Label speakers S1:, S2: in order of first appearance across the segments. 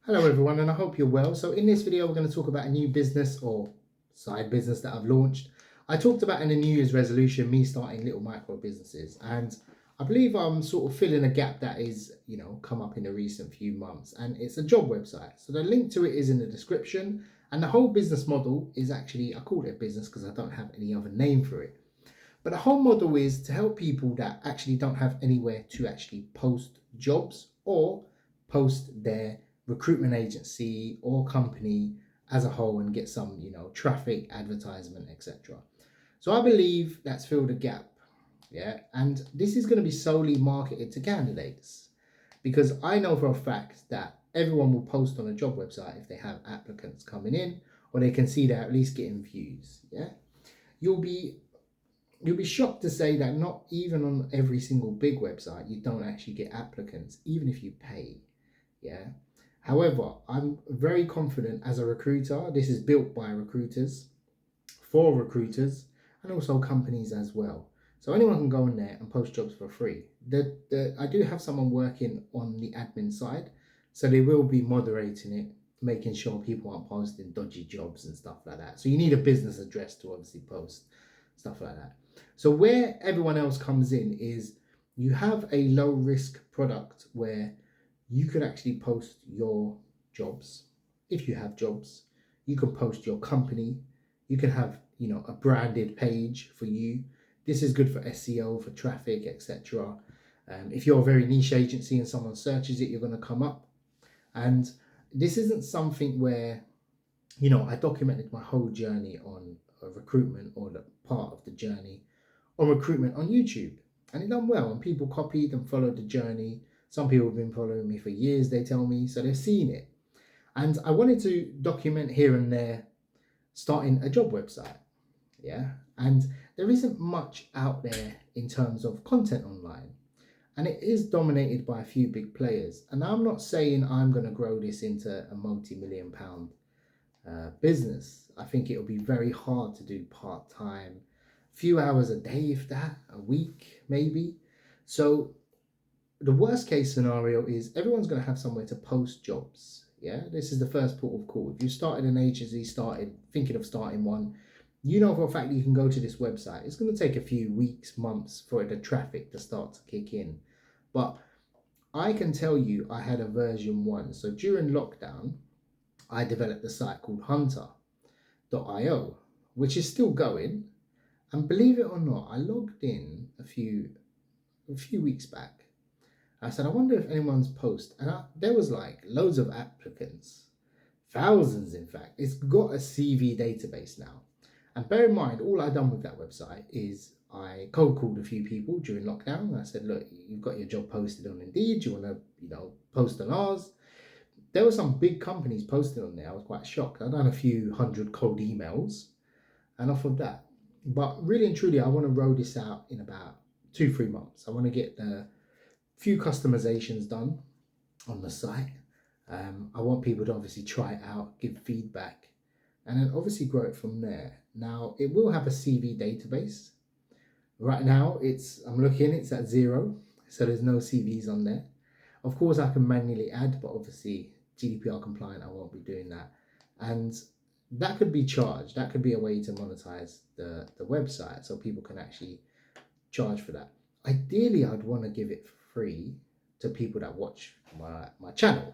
S1: Hello everyone, and I hope you're well. So in this video, we're going to talk about a new business or side business that I've launched. I talked about in the New Year's resolution, me starting little micro businesses, and I believe I'm sort of filling a gap that is, come up in the recent few months, and it's a job website. So the link to it is in the description, and the whole business model is actually, I call it a business because I don't have any other name for it. But the whole model is to help people that actually don't have anywhere to actually post jobs or post their recruitment agency or company as a whole and get some, traffic, advertisement, etc. So I believe that's filled a gap. Yeah. And this is going to be solely marketed to candidates because I know for a fact that everyone will post on a job website if they have applicants coming in or they can see they're at least getting views. Yeah. You'll be You'll be shocked to say that not even on every single big website you don't actually get applicants, even if you pay. Yeah. However, I'm very confident as a recruiter. This is built by recruiters, for recruiters, and also companies as well. So anyone can go in there and post jobs for free. I do have someone working on the admin side, so they will be moderating it, making sure people aren't posting dodgy jobs and stuff like that. So you need a business address to obviously post stuff like that. So where everyone else comes in is you have a low risk product where you could actually post your jobs. If you have jobs, you can post your company. You can have, a branded page for you. This is good for SEO, for traffic, etc. If you're a very niche agency and someone searches it, you're going to come up. And this isn't something where, I documented my whole journey on recruitment or the part of the journey on recruitment on YouTube. And it done well, and people copied and followed the journey. Some people have been following me for years, they tell me, so they've seen it. And I wanted to document here and there starting a job website. Yeah. And there isn't much out there in terms of content online. And it is dominated by a few big players. And I'm not saying I'm going to grow this into a multi-million pound business. I think it'll be very hard to do part time, few hours a day, if that, a week maybe. So the worst case scenario is everyone's going to have somewhere to post jobs. Yeah, this is the first port of call. If you started an agency, started thinking of starting one, you know for a fact that you can go to this website. It's going to take a few weeks, months for the traffic to start to kick in. But I can tell you I had a version 1. So during lockdown, I developed a site called hunter.io, which is still going. And believe it or not, I logged in a few weeks back. I said, I wonder if anyone's post, and there was like loads of applicants, thousands in fact. It's got a CV database now. And bear in mind, all I done with that website is I cold called a few people during lockdown. And I said, look, you've got your job posted on Indeed. Do you want to, post on ours? There were some big companies posted on there. I was quite shocked. I'd done a few hundred cold emails and off of that. But really and truly, I want to roll this out in about 2-3 months. I want to get the few customizations done on the site. I want people to obviously try it out, give feedback, and then obviously grow it from there. Now, it will have a CV database. Right now, I'm looking, it's at 0, so there's no CVs on there. Of course, I can manually add, but obviously GDPR compliant, I won't be doing that. And that could be charged. That could be a way to monetize the website so people can actually charge for that. Ideally, I'd want to give it free to people that watch my channel.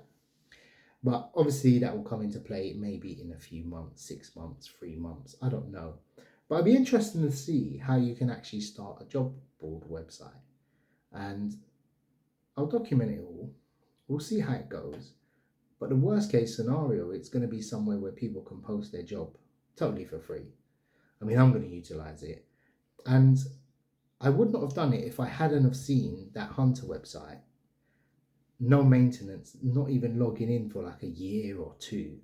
S1: But obviously that will come into play maybe in a few months, 6 months, 3 months, I don't know. But it'd be interesting to see how you can actually start a job board website. And I'll document it all. We'll see how it goes. But the worst case scenario, it's going to be somewhere where people can post their job totally for free. I mean, I'm going to utilize it. And I would not have done it if I hadn't have seen that Hunter website. No maintenance, not even logging in for like a year or 2.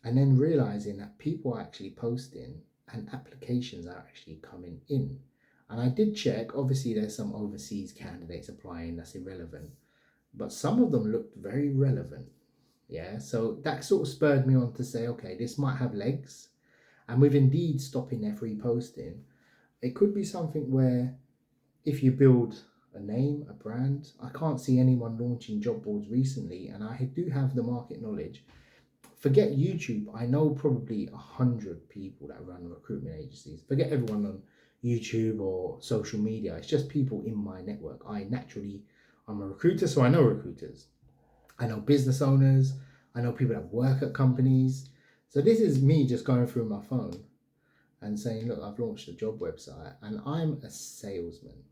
S1: And then realizing that people are actually posting and applications are actually coming in. And I did check, obviously there's some overseas candidates applying, that's irrelevant. But some of them looked very relevant. Yeah, so that sort of spurred me on to say, okay, this might have legs. And with Indeed stopping their free posting, it could be something where if you build a name, a brand. I can't see anyone launching job boards recently, and I do have the market knowledge. Forget YouTube. I know probably 100 people that run recruitment agencies. Forget everyone on YouTube or social media. It's just people in my network. I'm a recruiter, so I know recruiters. I know business owners. I know people that work at companies. So this is me just going through my phone and saying, look, I've launched a job website and I'm a salesman.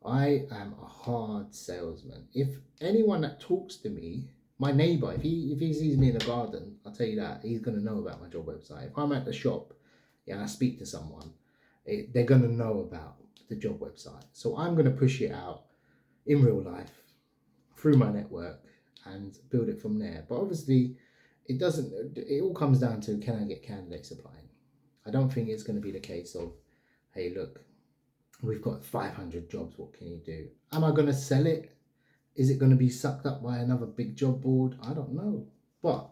S1: I am a hard salesman. If anyone that talks to me, my neighbor, if he sees me in the garden, I'll tell you that he's gonna know about my job website. If I'm at the shop, and I speak to someone, they're gonna know about the job website. So I'm gonna push it out in real life through my network and build it from there. But obviously, it doesn't. It all comes down to, can I get candidates applying? I don't think it's going to be the case of, hey, look, we've got 500 jobs. What can you do? Am I going to sell it? Is it going to be sucked up by another big job board? I don't know. But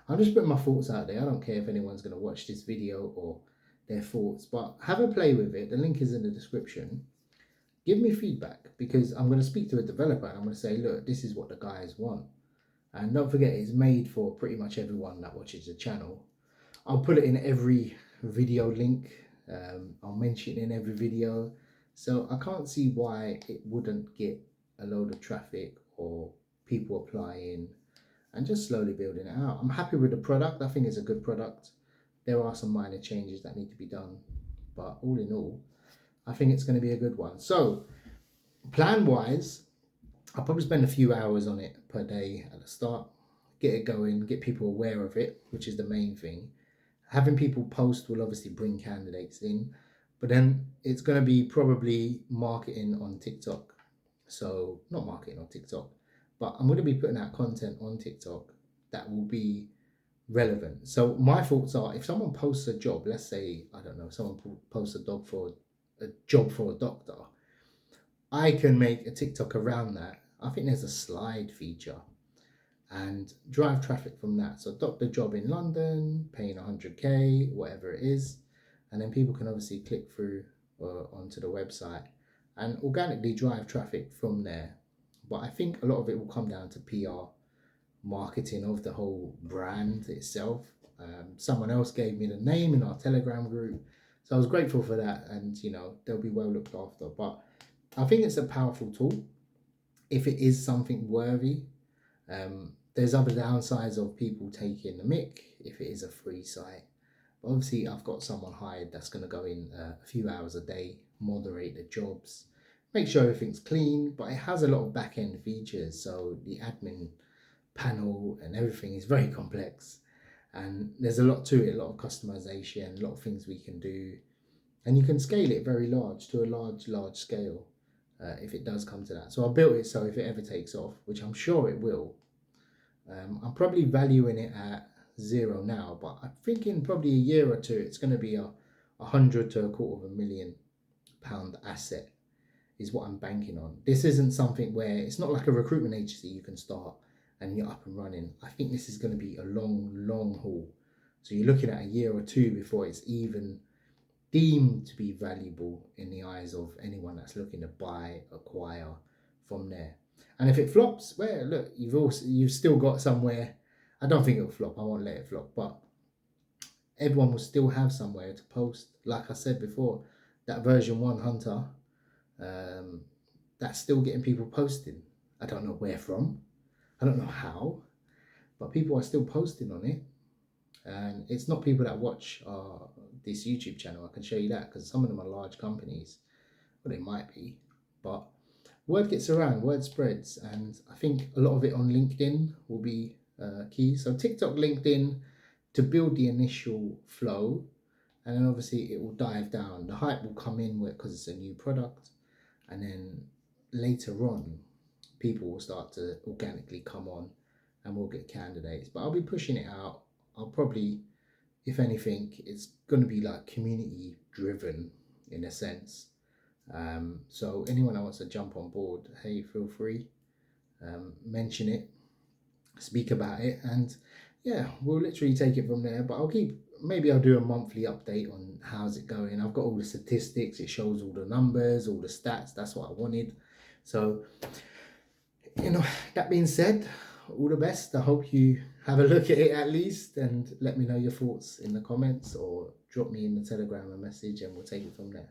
S1: I'm just putting my thoughts out there. I don't care if anyone's going to watch this video or their thoughts, but have a play with it. The link is in the description. Give me feedback, because I'm going to speak to a developer and I'm going to say, look, this is what the guys want. And don't forget, it's made for pretty much everyone that watches the channel. I'll put it in every video link. I'll mention it in every video. So I can't see why it wouldn't get a load of traffic or people applying and just slowly building it out. I'm happy with the product. I think it's a good product. There are some minor changes that need to be done, but all in all, I think it's going to be a good one. So plan wise, I'll probably spend a few hours on it per day at the start, get it going, get people aware of it, which is the main thing. Having people post will obviously bring candidates in, but then it's going to be probably marketing on TikTok. So not marketing on TikTok, but I'm going to be putting out content on TikTok that will be relevant. So my thoughts are, if someone posts a job, let's say, I don't know, someone posts a job for a doctor, I can make a TikTok around that. I think there's a slide feature and drive traffic from that. So doctor job in London, paying 100k, whatever it is. And then people can obviously click through onto the website and organically drive traffic from there. But I think a lot of it will come down to PR, marketing of the whole brand itself. Someone else gave me the name in our Telegram group, so I was grateful for that, and they'll be well looked after. But I think it's a powerful tool if it is something worthy. There's other downsides of people taking the mick if it is a free site. But obviously, I've got someone hired that's going to go in a few hours a day, moderate the jobs, make sure everything's clean. But it has a lot of back end features, so the admin panel and everything is very complex, and there's a lot to it, a lot of customization, a lot of things we can do, and you can scale it very large to a large scale if it does come to that. So I built it so if it ever takes off, which I'm sure it will, I'm probably valuing it at 0 now, but I'm thinking probably a year or two it's going to be a 100 to £250,000 asset is what I'm banking on. This isn't something where, it's not like a recruitment agency you can start and you're up and running. I think this is going to be a long haul. So you're looking at a year or two before it's even deemed to be valuable in the eyes of anyone that's looking to buy, acquire from there. And if it flops, well, look, you've still got somewhere. I don't think it'll flop. I won't let it flop, but everyone will still have somewhere to post. Like I said before, that version 1 Hunter, that's still getting people posting. I don't know where from. I don't know how, but people are still posting on it. And it's not people that watch this YouTube channel, I can show you that, because some of them are large companies. Well, they might be, but word gets around, word spreads, and I think a lot of it on LinkedIn will be key. So TikTok, LinkedIn to build the initial flow, and then obviously it will dive down. The hype will come in because it's a new product, and then later on, people will start to organically come on and we'll get candidates. But I'll be pushing it out. I'll probably, if anything, it's going to be like community driven in a sense. So anyone that wants to jump on board, hey, feel free, mention it, speak about it, and yeah, we'll literally take it from there. But maybe I'll do a monthly update on how's it going. I've got all the statistics, it shows all the numbers, all the stats. That's what I wanted. So, that being said, all the best. I hope you have a look at it at least and let me know your thoughts in the comments or drop me in the Telegram a message and we'll take it from there.